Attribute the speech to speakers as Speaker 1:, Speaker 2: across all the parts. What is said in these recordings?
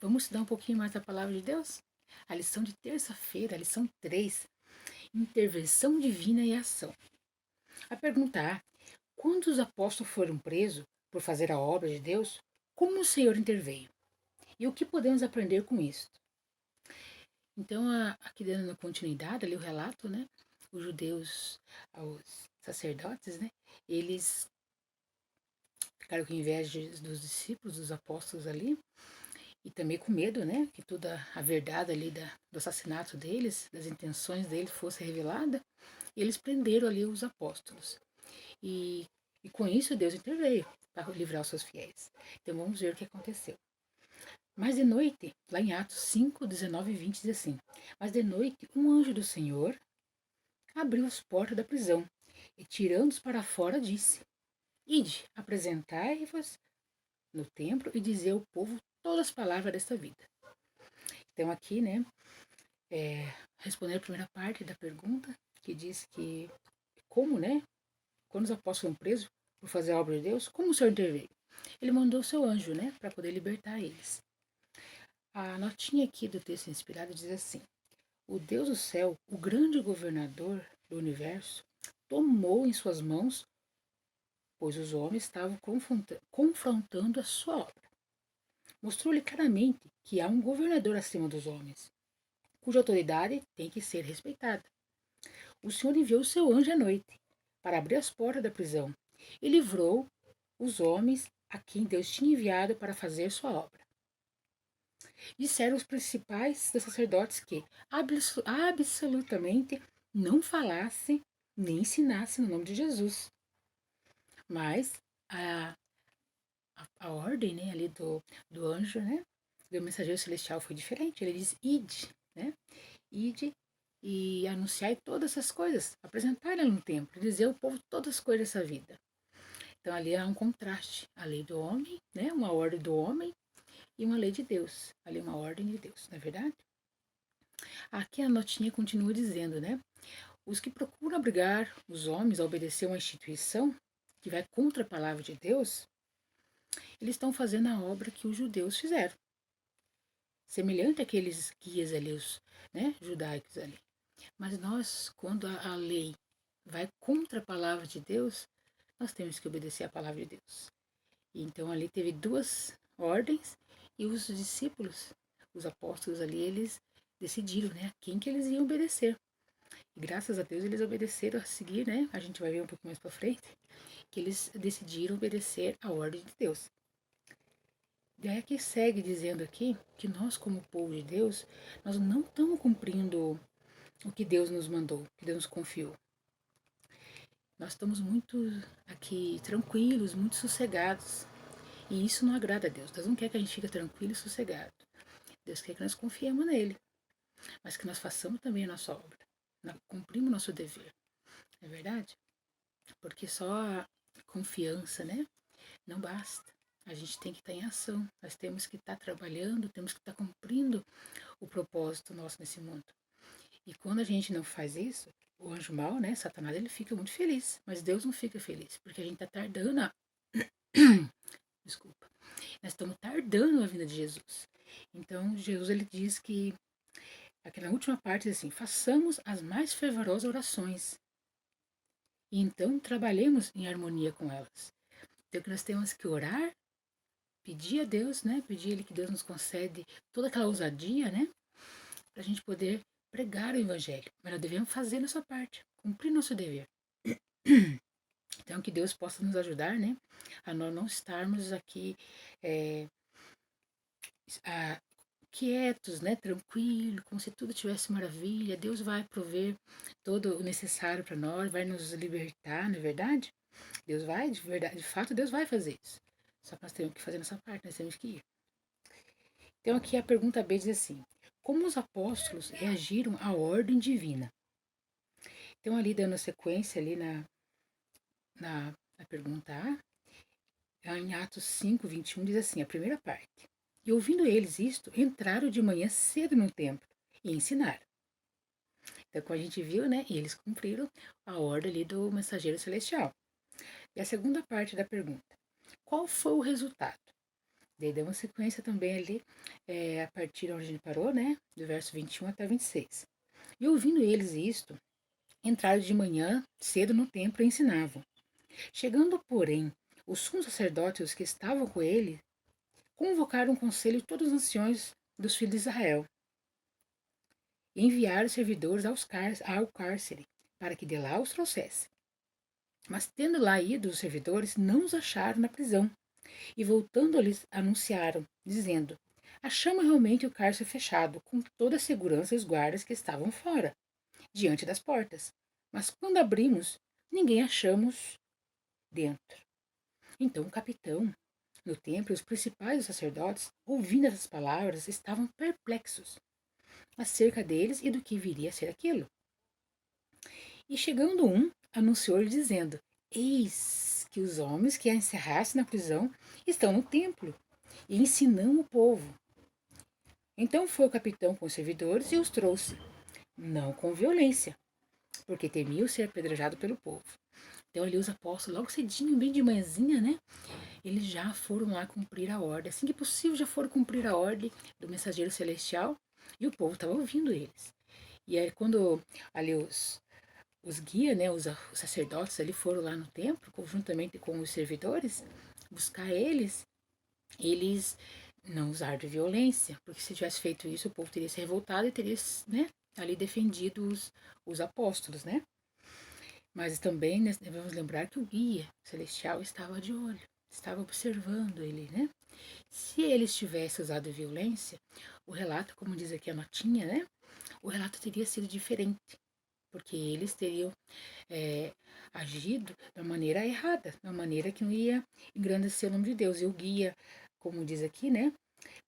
Speaker 1: Vamos estudar um pouquinho mais da palavra de Deus? A lição de terça-feira, a lição 3, intervenção divina e ação. A pergunta A: quando os apóstolos foram presos por fazer a obra de Deus, como o Senhor interveio? E o que podemos aprender com isso? Então, aqui dando continuidade, ali o relato, né? Os judeus, os sacerdotes, né? Eles ficaram com inveja dos discípulos, dos apóstolos ali, e também com medo, né, que toda a verdade ali do assassinato deles, das intenções deles fosse revelada, e eles prenderam ali os apóstolos. E, e com isso Deus interveio para livrar os seus fiéis. Então vamos ver o que aconteceu. Mas de noite, lá em Atos 5, 19 e 20 diz assim: Mas de noite um anjo do Senhor abriu as portas da prisão e, tirando-os para fora, disse: Ide, apresentai-vos no templo e dizei ao povo todas as palavras desta vida. Então aqui, né, responder a primeira parte da pergunta, que diz que como, né, quando os apóstolos foram presos por fazer a obra de Deus, como o Senhor interveio? Ele mandou o seu anjo, né, para poder libertar eles. A notinha aqui do texto inspirado diz assim: O Deus do céu, o grande governador do universo, tomou em suas mãos, pois os homens estavam confrontando a sua obra. Mostrou-lhe claramente que há um governador acima dos homens, cuja autoridade tem que ser respeitada. O Senhor enviou o seu anjo à noite para abrir as portas da prisão e livrou os homens a quem Deus tinha enviado para fazer sua obra. Disseram os principais dos sacerdotes que absolutamente não falassem nem ensinassem no nome de Jesus. Mas a ordem, né, ali do anjo, né, do mensageiro celestial foi diferente. Ele diz: ide, né? Ide e anunciai todas essas coisas, apresentai-la no templo, dizer ao povo todas as coisas dessa vida. Então ali há um contraste, a lei do homem, né, uma ordem do homem e uma lei de Deus, ali uma ordem de Deus, não é verdade? Aqui a notinha continua dizendo, né, os que procuram obrigar os homens a obedecer uma instituição que vai contra a palavra de Deus, eles estão fazendo a obra que os judeus fizeram, semelhante àqueles guias ali, os, né, judaicos ali. Mas nós, quando a lei vai contra a palavra de Deus, nós temos que obedecer a palavra de Deus. E então ali teve duas ordens e os discípulos, os apóstolos ali, eles decidiram, né, a quem que eles iam obedecer. E graças a Deus eles obedeceram a seguir, né? A gente vai ver um pouco mais para frente que eles decidiram obedecer a ordem de Deus. E aí que segue dizendo aqui que nós, como povo de Deus, nós não estamos cumprindo o que Deus nos mandou, o que Deus nos confiou. Nós estamos muito aqui tranquilos, muito sossegados. E isso não agrada a Deus. Deus não quer que a gente fique tranquilo e sossegado. Deus quer que nós confiemos nele, mas que nós façamos também a nossa obra. Cumprimos o nosso dever. Não é verdade? Porque só a confiança, né, não basta. A gente tem que estar em ação. Nós temos que estar trabalhando, temos que estar cumprindo o propósito nosso nesse mundo. E quando a gente não faz isso, o anjo mau, né, Satanás, ele fica muito feliz. Mas Deus não fica feliz, porque a gente está tardando a... Desculpa. Nós estamos tardando a vinda de Jesus. Então, Jesus, ele diz que, aqui na última parte, diz assim, façamos as mais fervorosas orações. E então, trabalhemos em harmonia com elas. Então, que nós temos que orar, pedir a Deus, né? Pedir a Ele que Deus nos concede toda aquela ousadia, né? Para a gente poder pregar o Evangelho. Mas nós devemos fazer nossa parte, cumprir nosso dever. Então, que Deus possa nos ajudar, né? A nós não estarmos aqui a, quietos, né? Tranquilo, como se tudo tivesse maravilha. Deus vai prover todo o necessário para nós, vai nos libertar, não é verdade? Deus vai, de verdade, de fato, Deus vai fazer isso. Só que nós temos que fazer nossa parte, nós temos que ir. Então aqui a pergunta B diz assim: como os apóstolos reagiram à ordem divina? Então ali dando sequência ali na pergunta A, em Atos 5, 21 diz assim, a primeira parte. E ouvindo eles isto, entraram de manhã cedo no templo e ensinaram. Então, como a gente viu, né, eles cumpriram a ordem ali do mensageiro celestial. E a segunda parte da pergunta: qual foi o resultado? Daí damos sequência também ali, a partir onde a gente parou, né? Do verso 21 até 26. E ouvindo eles isto, entraram de manhã cedo no templo e ensinavam. Chegando, porém, os sumos sacerdotes os que estavam com ele, convocaram um conselho de todos os anciões dos filhos de Israel, e enviaram servidores ao cárcere, para que de lá os trouxesse. Mas tendo lá ido os servidores, não os acharam na prisão, e voltando-lhes anunciaram, dizendo: achamos realmente o cárcere fechado, com toda a segurança e os guardas que estavam fora, diante das portas. Mas quando abrimos, ninguém achamos dentro. Então o capitão no templo, os principais sacerdotes, ouvindo essas palavras, estavam perplexos acerca deles e do que viria a ser aquilo. E chegando um, anunciou-lhe dizendo: eis que os homens que a encerraste na prisão estão no templo e ensinam o povo. Então foi o capitão com os servidores e os trouxe, não com violência, porque temiam ser apedrejado pelo povo. Então ali os apóstolos, logo cedinho, bem de manhãzinha, né? Eles já foram lá cumprir a ordem. Assim que possível, já foram cumprir a ordem do mensageiro celestial e o povo estava ouvindo eles. E aí quando ali os guias, né, os sacerdotes ali foram lá no templo, conjuntamente com os servidores, buscar eles, eles não usaram de violência, porque se tivesse feito isso, o povo teria se revoltado e teria, né, ali defendido os apóstolos, né? Mas também né, devemos lembrar que o guia celestial estava de olho, estava observando ele, né? Se eles tivessem usado violência, o relato, como diz aqui a notinha, né? O relato teria sido diferente, porque eles teriam agido da maneira errada, da maneira que não ia engrandecer o nome de Deus. E o guia, como diz aqui, né?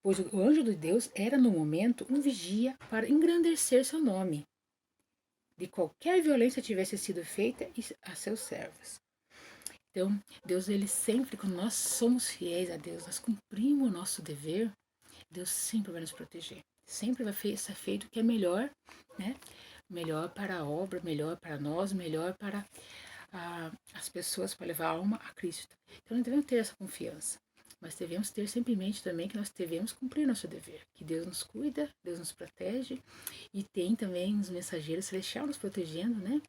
Speaker 1: Pois o anjo de Deus era no momento um vigia para engrandecer seu nome, de qualquer violência tivesse sido feita a seus servos. Então, Deus, ele sempre, quando nós somos fiéis a Deus, nós cumprimos o nosso dever, Deus sempre vai nos proteger. Sempre vai ser feito o que é melhor, né? Melhor para a obra, melhor para nós, melhor para as pessoas, para levar a alma a Cristo. Então, nós devemos ter essa confiança. Mas devemos ter sempre em mente também que nós devemos cumprir nosso dever. Que Deus nos cuida, Deus nos protege. E tem também os mensageiros celestiais nos protegendo, né?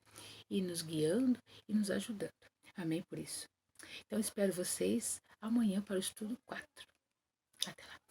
Speaker 1: E nos guiando e nos ajudando. Amém por isso. Então, espero vocês amanhã para o estudo 4. Até lá.